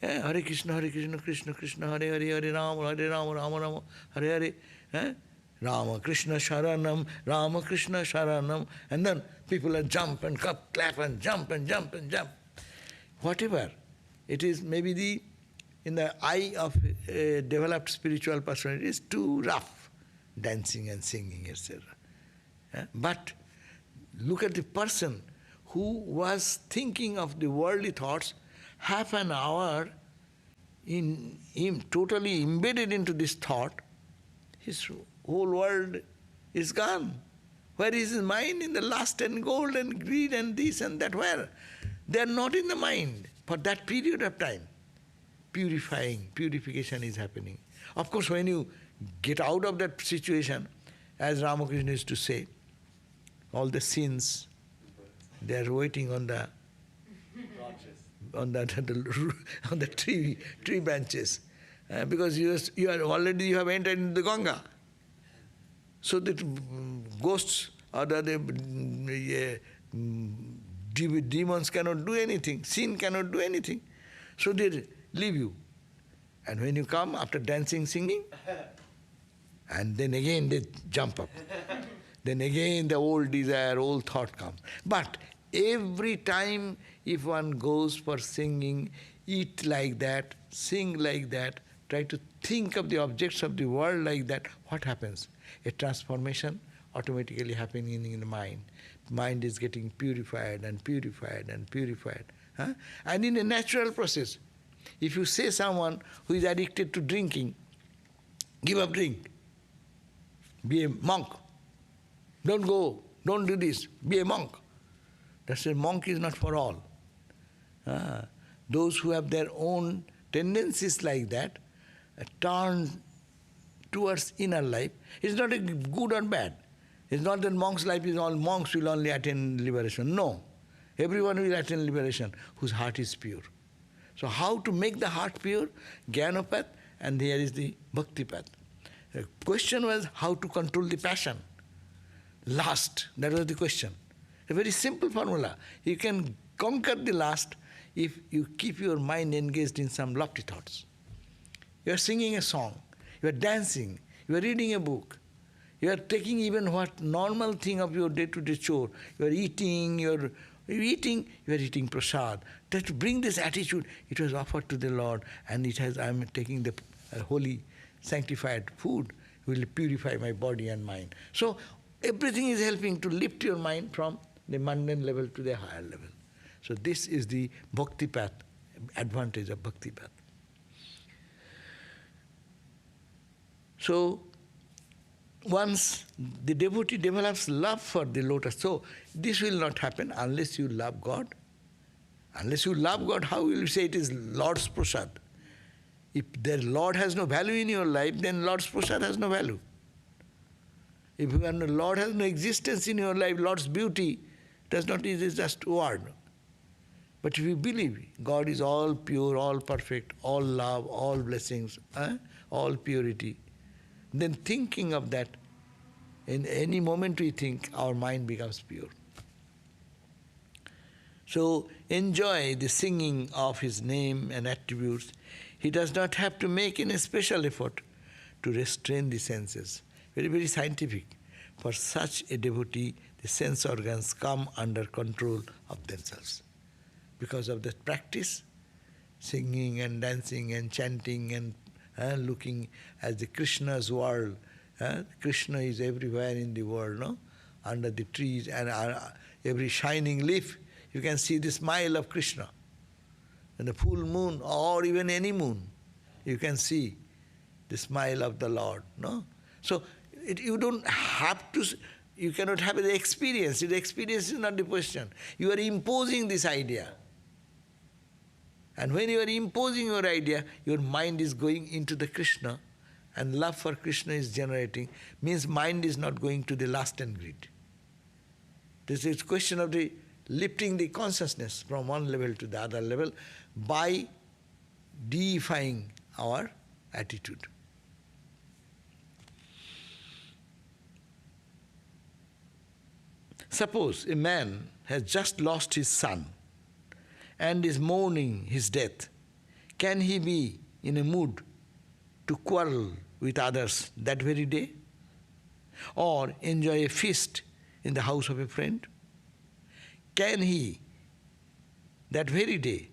Hare Krishna, Krishna Krishna, Hare Hare, Hare Rama, Rama Rama, Hare Hare. Rama Krishna Sharanam, Rama Krishna Sharanam. And then people are jump and clap and jump and jump and jump. Whatever. It is maybe in the eye of a developed spiritual person, it is too rough, dancing and singing, etc. But look at the person who was thinking of the worldly thoughts, half an hour in him totally embedded into this thought, his whole world is gone. Where is his mind? In the lust and gold and greed and this and that. Where? They are not in the mind for that period of time. Purification is happening. Of course, when you get out of that situation, as Ramakrishna used to say, all the sins, they are waiting on the on the tree branches, because you have entered into the Ganga. So that ghosts or the demons cannot do anything, sin cannot do anything. So they leave you. And when you come after dancing, singing, and then again they jump up. Then again the old desire, old thought comes. But every time if one goes for singing, eat like that, sing like that, try to think of the objects of the world like that, what happens? A transformation automatically happening in the mind. Mind is getting purified and purified and purified. Huh? And in a natural process, if you say someone who is addicted to drinking, give up drink, be a monk, don't go, don't do this, be a monk. That's a monk is not for all. Those who have their own tendencies like that, turn towards inner life. It's not a good or bad. It's not that monk's life is all monks will only attain liberation. No. Everyone will attain liberation whose heart is pure. So how to make the heart pure? Jnana path, and here is the bhakti path. The question was how to control the passion. Lust, that was the question. A very simple formula. You can conquer the lust if you keep your mind engaged in some lofty thoughts. You are singing a song, you are dancing, you are reading a book, you are taking even what normal thing of your day-to-day chore. You are eating, you are eating prasad. That to bring this attitude, it was offered to the Lord, and it has, I am taking the holy, sanctified food, will purify my body and mind. So everything is helping to lift your mind from the mundane level to the higher level. So this is the bhakti path, advantage of bhakti path. So once the devotee develops love for the lotus, so this will not happen unless you love God. Unless you love God, how will you say it is Lord's prasad? If the Lord has no value in your life, then Lord's prasad has no value. If Lord has no existence in your life, Lord's beauty does not, it is just word. But if you believe God is all pure, all perfect, all love, all blessings, all purity, then thinking of that, in any moment we think, our mind becomes pure. So enjoy the singing of His name and attributes. He does not have to make any special effort to restrain the senses. Very, very scientific. For such a devotee, the sense organs come under control of themselves. Because of that practice, singing and dancing and chanting and looking at the Krishna's world. Krishna is everywhere in the world, no? Under the trees and every shining leaf, you can see the smile of Krishna. And the full moon, or even any moon, you can see the smile of the Lord, no? So you don't have to, you cannot have the experience. The experience is not the question. You are imposing this idea. And when you are imposing your idea, your mind is going into the Krishna, and love for Krishna is generating, means mind is not going to the lust and greed. This is a question of the lifting the consciousness from one level to the other level by deifying our attitude. Suppose a man has just lost his son and is mourning his death. Can he be in a mood to quarrel with others that very day? Or enjoy a feast in the house of a friend? Can he, that very day,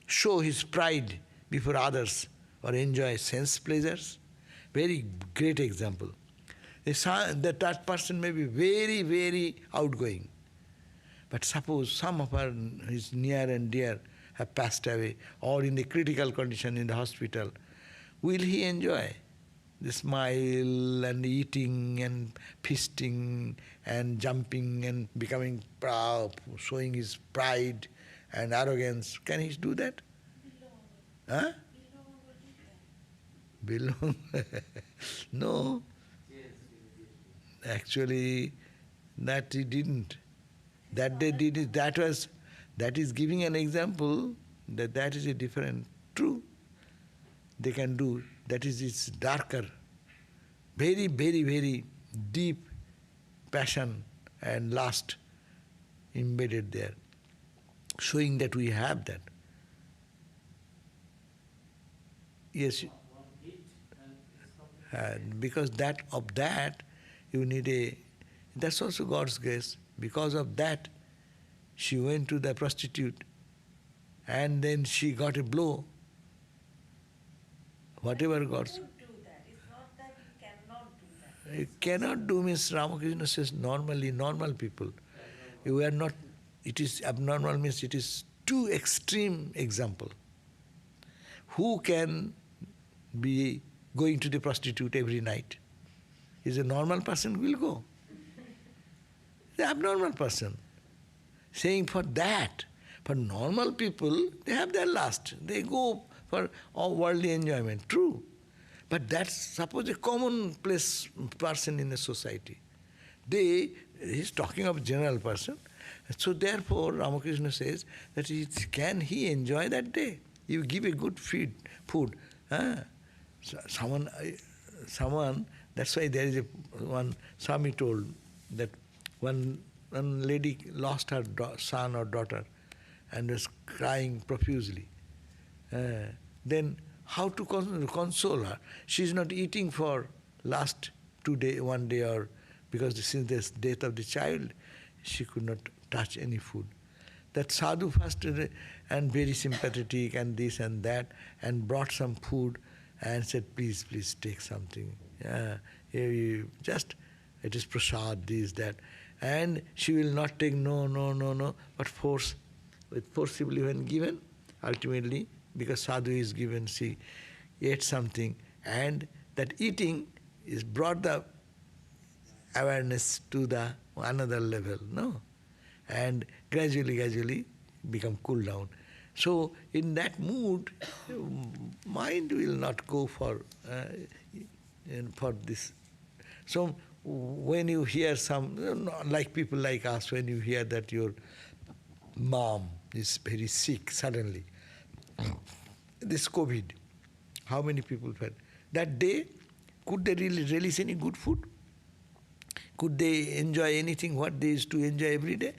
show his pride before others or enjoy sense pleasures? Very great example. That person may be very, very outgoing. But suppose some of his near and dear have passed away or in the critical condition in the hospital. Will he enjoy the smile and eating and feasting and jumping and becoming proud, showing his pride and arrogance? Can he do that? Huh? Belong? No. Actually, that he didn't. That they did it, that is giving an example that is a different, true. They can do, that is it's darker, very, very, very deep passion and lust embedded there, showing that we have that. Yes, because of that you need that's also God's grace. Because of that, she went to the prostitute and then she got a blow. Whatever God's... You do that. It's not that you cannot do that. You cannot do means Ramakrishna says normally, normal people. You are not, it is abnormal means it is too extreme example. Who can be going to the prostitute every night? Is a normal person will go. The abnormal person. Saying for that, for normal people, they have their lust. They go for all worldly enjoyment. True. But that's suppose a commonplace person in a society. He's talking of general person. So therefore, Ramakrishna says that can he enjoy that day? You give a good food. Someone, that's why there is one Swami told that one lady lost her son or daughter and was crying profusely. Then how to console her? She is not eating for last 2 days, 1 day, or because since the death of the child, she could not touch any food. That sadhu first and very sympathetic and this and that, and brought some food and said, please take something. Just, it is prasad, this, that. And she will not take no, but forcibly when given, ultimately, because sadhu is given, she ate something, and that eating is brought the awareness to the another level, no? And gradually become cool down. So in that mood, mind will not go for this. So when you hear some, like people like us, when you hear that your mom is very sick suddenly, this COVID, how many people felt? That day, could they really release any good food? Could they enjoy anything what they used to enjoy every day?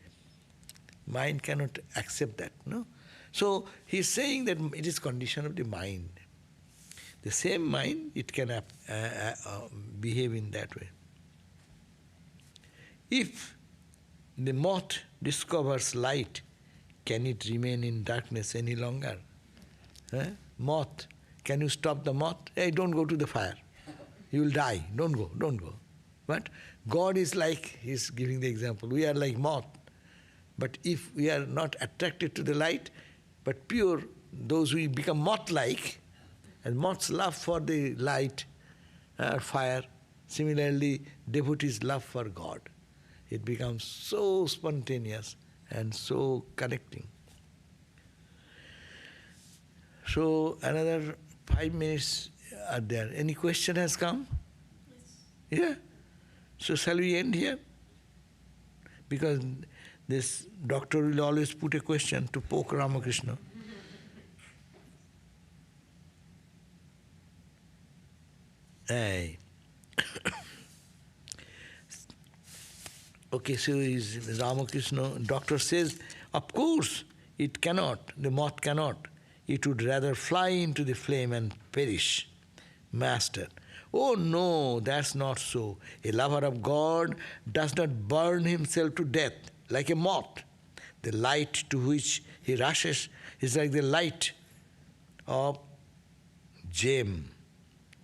Mind cannot accept that, no? So he's saying that it is condition of the mind. The same mind, it can behave in that way. If the moth discovers light, can it remain in darkness any longer? Moth, can you stop the moth? Hey, don't go to the fire. You will die. Don't go. But God is like, he's giving the example, we are like moth. But if we are not attracted to the light, but pure, those who become moth-like, and moth's love for the light, fire, similarly, devotees' love for God. It becomes so spontaneous and so connecting. So another 5 minutes are there. Any question has come? Yes. Yeah? So shall we end here? Because this doctor will always put a question to poke Ramakrishna. Hey. Okay, so is Ramakrishna, doctor says, of course, it cannot, the moth cannot. It would rather fly into the flame and perish. Master, oh no, that's not so. A lover of God does not burn himself to death like a moth. The light to which he rushes is like the light of gem.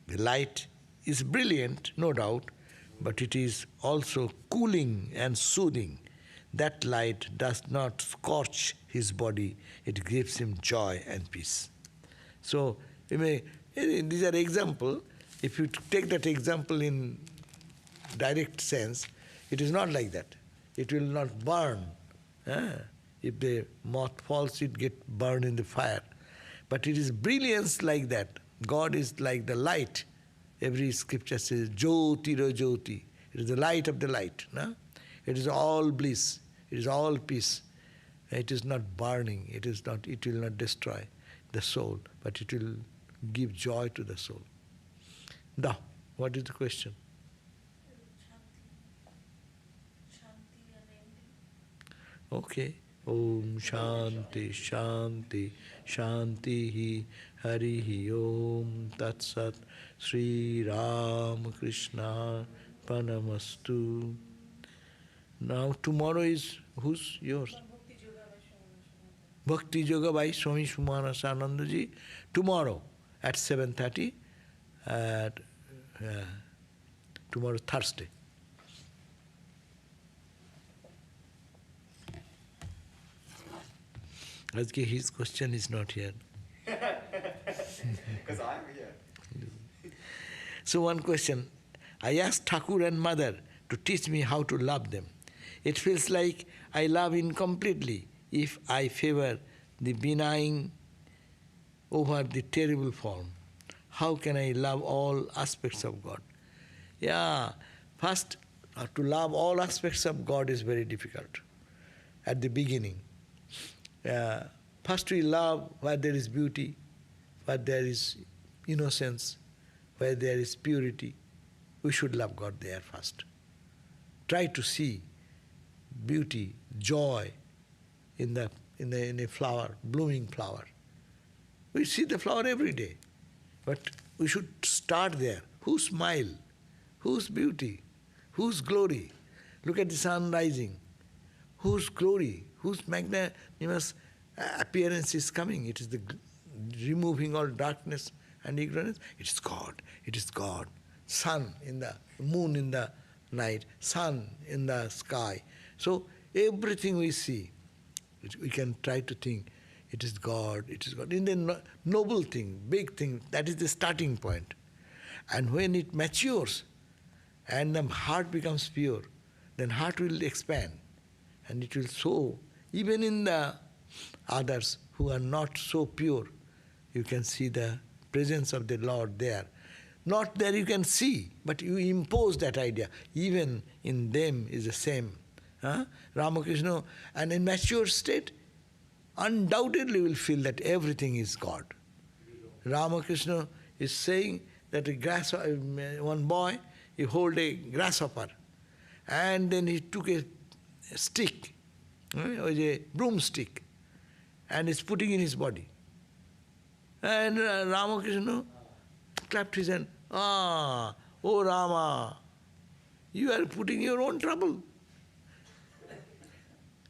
The light is brilliant, no doubt, but it is also cooling and soothing. That light does not scorch his body, it gives him joy and peace. So, these are examples. If you take that example in direct sense, it is not like that. It will not burn. If the moth falls, it gets burned in the fire. But it is brilliance like that. God is like the light. Every scripture says, Jyotira Jyoti. It is the light of the light. No? It is all bliss. It is all peace. It is not burning. It will not destroy the soul, but it will give joy to the soul. Now, what is the question? Shanti and ending. Okay. Om Shanti Shanti Shanti Harihi Om Tat Sat Sri Ramakrishna Panamastu. Now tomorrow is whose? Yours? Bhakti Yoga by Swami Sumanasa Ji. Tomorrow at 7:30 at tomorrow Thursday. Ajke his question is not here. Because I'm here. So one question. I asked Thakur and Mother to teach me how to love them. It feels like I love incompletely if I favor the benign over the terrible form. How can I love all aspects of God? Yeah, first, to love all aspects of God is very difficult at the beginning. First we love where there is beauty, where there is innocence, where there is purity. We should love God there first. Try to see beauty, joy in in a flower, blooming flower. We see the flower every day. But we should start there. Whose smile? Whose beauty? Whose glory? Look at the sun rising. Whose glory? Whose magnanimous appearance is coming? It is the removing all darkness and ignorance. It is God. It is God. Sun in the moon in the night, sun in the sky. So everything we see, we can try to think, it is God, it is God. In the noble thing, big thing, that is the starting point. And when it matures and the heart becomes pure, then heart will expand and it will sow. Even in the others who are not so pure, you can see the presence of the Lord there. Not there you can see, but you impose that idea. Even in them is the same. Ramakrishna, and in mature state, undoubtedly will feel that everything is God. Ramakrishna is saying that one boy, he hold a grasshopper, and then he took a stick, a broomstick, and is putting in his body. And Ramakrishna clapped his hand. Oh Rama, you are putting your own trouble.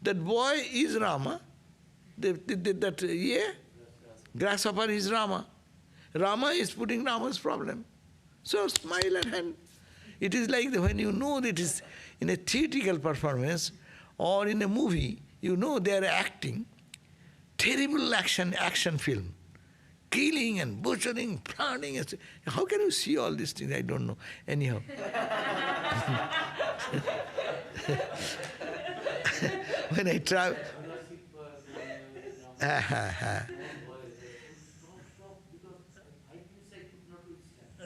That boy is Rama. Grasshopper is Rama. Rama is putting Rama's problem. So smile and hand. It is like when you know that it is in a theatrical performance or in a movie, you know they are acting terrible action film. Killing and butchering, planning. How can you see all these things? I don't know. Anyhow. When I travel...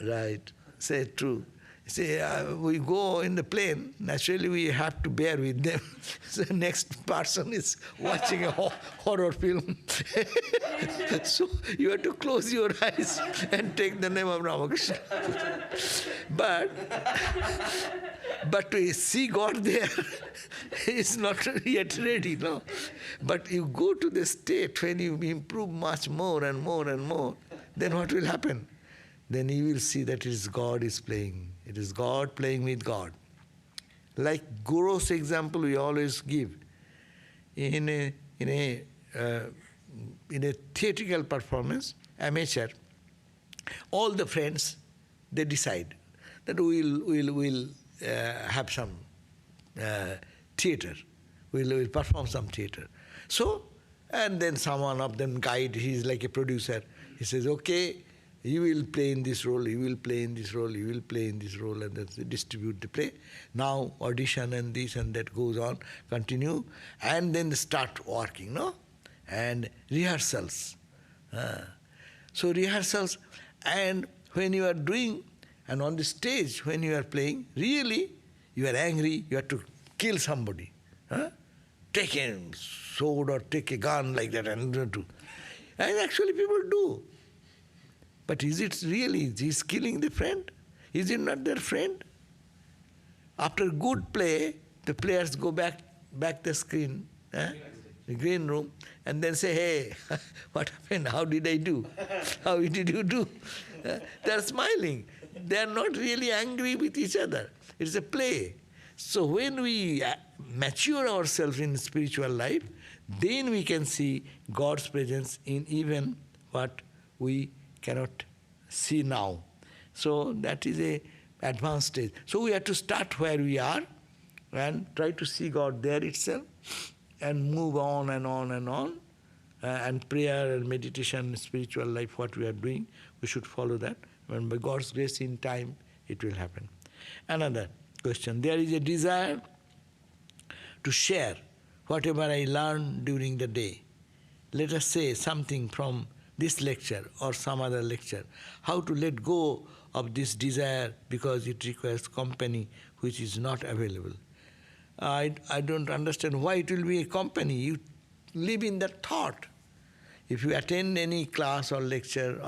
Right. Say true. See, we go in the plane, naturally we have to bear with them. So the next person is watching a horror film. So you have to close your eyes and take the name of Ramakrishna. But to see God there is not yet ready, no. But you go to the state when you improve much more and more and more, then what will happen? Then you will see that it is God is playing. It is God playing with God. Like Guru's example we always give. In a theatrical performance, amateur, all the friends, they decide that we'll have some theatre. We'll perform some theatre. So, and then someone of them guide, he's like a producer. He says, okay, you will play in this role, you will play in this role, you will play in this role, and then they distribute the play. Now audition and this and that goes on, continue, and then they start working, no? And rehearsals. So rehearsals, and when you are doing, and on the stage when you are playing, really you are angry, you have to kill somebody. Take a sword or take a gun like that and do. And actually people do. But is it really, he's killing the friend? Is it not their friend? After good play, the players go back the screen, the green room, and then say, hey, what happened? How did I do? How did you do? They're smiling. They're not really angry with each other. It's a play. So when we mature ourselves in spiritual life, then we can see God's presence in even what we cannot see now. So that is a advanced stage. So we have to start where we are and try to see God there itself and move on and on and on. And prayer and meditation, spiritual life, what we are doing, we should follow that. And by God's grace in time, it will happen. Another question. There is a desire to share whatever I learned during the day. Let us say something from this lecture or some other lecture. How to let go of this desire because it requires company which is not available. I don't understand why it will be a company. You live in that thought. If you attend any class or lecture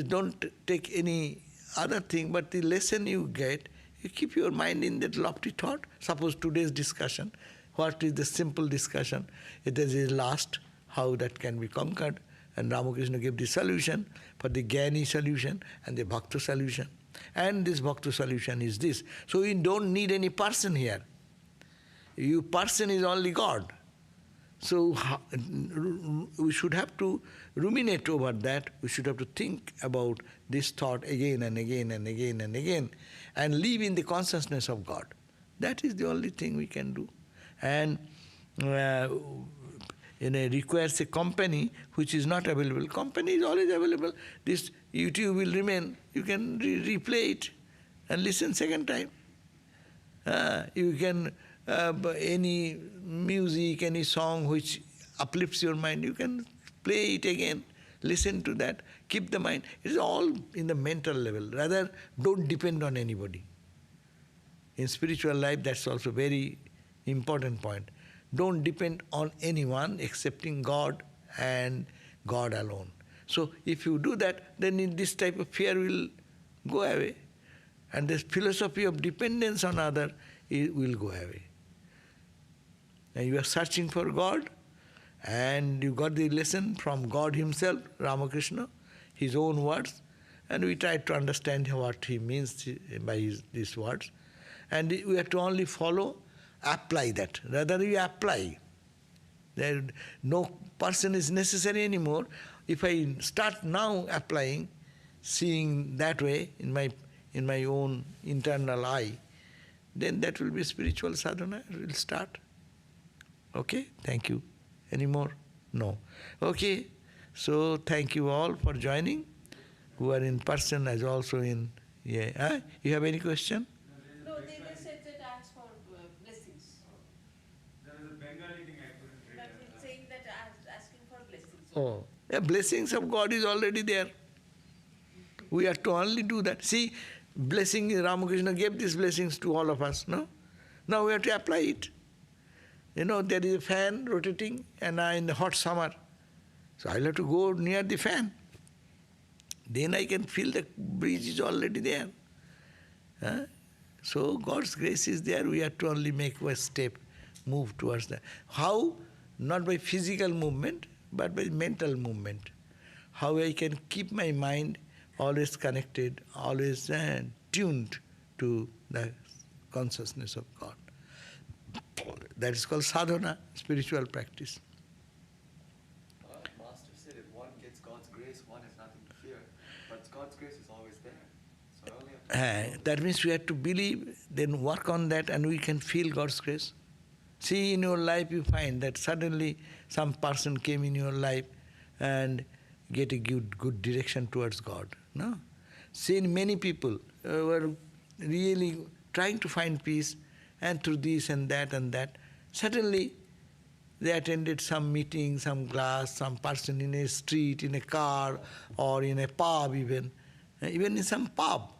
don't take any other thing, but the lesson you get, you keep your mind in that lofty thought. Suppose today's discussion, What is the simple discussion? It is the last, how that can be conquered. And Ramakrishna gave the solution for the Jnani solution and the Bhakta solution. And this Bhakta solution is this. So we don't need any person here. You person is only God. So we should have to ruminate over that. We should have to think about this thought again and again and again and again and live in the consciousness of God. That is the only thing we can do. And requires a company which is not available. Company is always available. This YouTube will remain. You can replay it and listen second time. You can, any music, any song which uplifts your mind, you can play it again, listen to that, keep the mind. It is all in the mental level. Rather, don't depend on anybody. In spiritual life, that's also very important point. Don't depend on anyone excepting God and God alone. So if you do that, then this type of fear will go away. And this philosophy of dependence on other will go away. And you are searching for God, and you got the lesson from God himself, Ramakrishna, his own words, and we try to understand what he means by these words. And we have to only follow, apply that. Rather you apply. There, no person is necessary anymore. If I start now applying, seeing that way in my own internal eye, then that will be spiritual sadhana. It will start. Okay? Thank you. Any more? No. Okay. So thank you all for joining, who are in person as also in... Yeah. Huh? You have any question? No, they said that ask for blessings. There was a Bengali thing I couldn't read. But it's saying that asking for blessings. Oh. The blessings of God is already there. We have to only do that. See, blessing, Ramakrishna gave these blessings to all of us, no? Now we have to apply it. There is a fan rotating and in the hot summer. So I'll have to go near the fan. Then I can feel the breeze is already there. So God's grace is there. We have to only make a step, move towards that. How? Not by physical movement, but by mental movement. How I can keep my mind always connected, always tuned to the consciousness of God. That is called sadhana, spiritual practice. Master said if one gets God's grace, one has nothing to fear. But God's grace is always there. So I only have to That means we have to believe, then work on that, and we can feel God's grace. See, in your life you find that suddenly some person came in your life and get a good direction towards God. No? See, many people were really trying to find peace, and through this and that, suddenly they attended some meeting, some class, some person in a street, in a car, or in a pub even in some pub.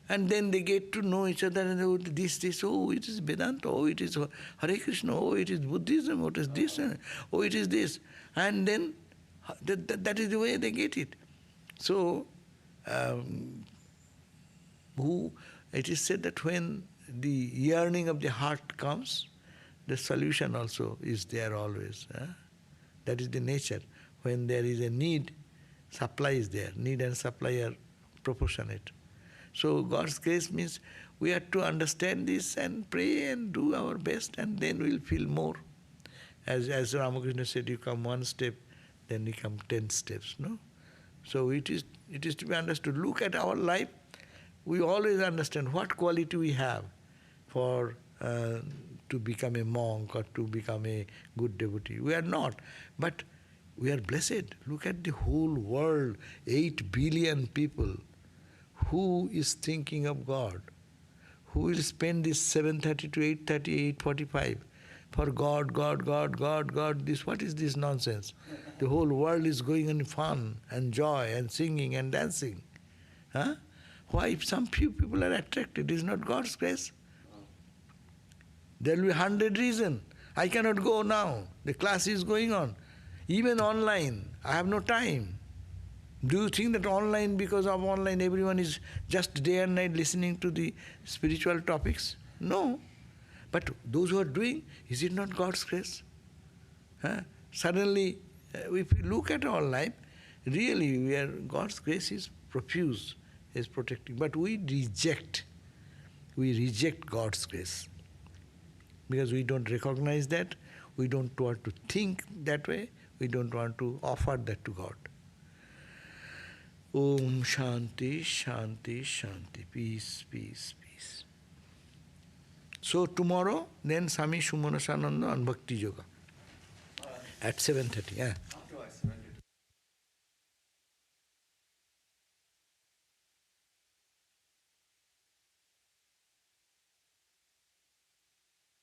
And then they get to know each other, and oh, this, oh, it is Vedanta, oh, it is Hare Krishna, oh, it is Buddhism, oh, it is this, oh, it is this. And then that is the way they get it. So, it is said that when the yearning of the heart comes, the solution also is there always. That is the nature. When there is a need, supply is there. Need and supply are proportionate. So God's grace means we have to understand this and pray and do our best, and then we'll feel more. As Ramakrishna said, you come one step, then you come 10 steps. No? So it is to be understood. Look at our life. We always understand what quality we have for to become a monk or to become a good devotee. We are not, but we are blessed. Look at the whole world, 8 billion people. Who is thinking of God? Who will spend this 7:30 to 8:30, 8:45 for God? This, what is this nonsense? The whole world is going in fun and joy and singing and dancing. Why? If some few people are attracted, it is not God's grace. There will be 100 reasons. I cannot go now. The class is going on. Even online, I have no time. Do you think that online, because of online, everyone is just day and night listening to the spiritual topics? No. But those who are doing, is it not God's grace? Suddenly, if we look at our life, really God's grace is profuse, is protecting. But we reject God's grace. Because we don't recognize that, we don't want to think that way, we don't want to offer that to God. Om Shanti, Shanti, Shanti. Peace, peace, peace. So tomorrow, then Swami Sumanashananda on Bhakti Yoga at 7:30.